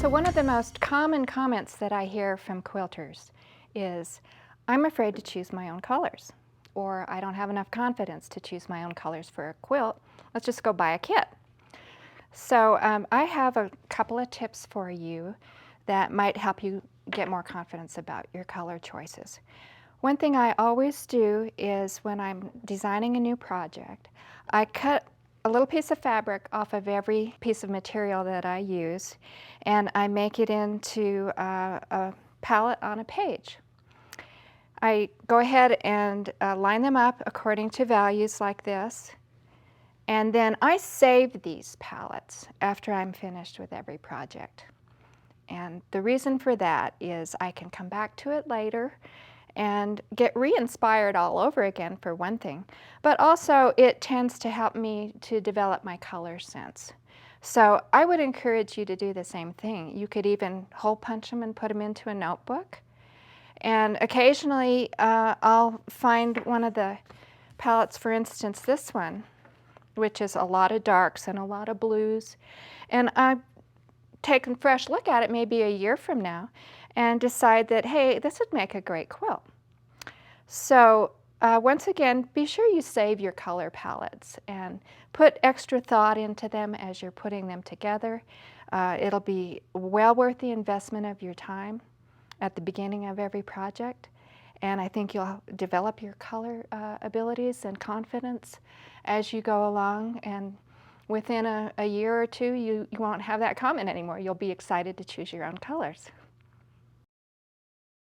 So one of the most common comments that I hear from quilters is, I'm afraid to choose my own colors, or I don't have enough confidence to choose my own colors for a quilt. Let's just go buy a kit. So I have a couple of tips for you that might help you get more confidence about your color choices. One thing I always do is when I'm designing a new project, I cut a little piece of fabric off of every piece of material that I use, and I make it into a palette on a page. I go ahead and line them up according to values like this, and then I save these palettes after I'm finished with every project. And the reason for that is I can come back to it later and get re-inspired all over again, for one thing, but also it tends to help me to develop my color sense. So I would encourage you to do the same thing. You could even hole punch them and put them into a notebook. And occasionally I'll find one of the palettes, for instance this one, which is a lot of darks and a lot of blues, and I take a fresh look at it maybe a year from now and decide that, hey, this would make a great quilt. So once again, be sure you save your color palettes and put extra thought into them as you're putting them together. It'll be well worth the investment of your time at the beginning of every project, and I think you'll develop your color abilities and confidence as you go along, and within a year or two, you won't have that comment anymore. You'll be excited to choose your own colors.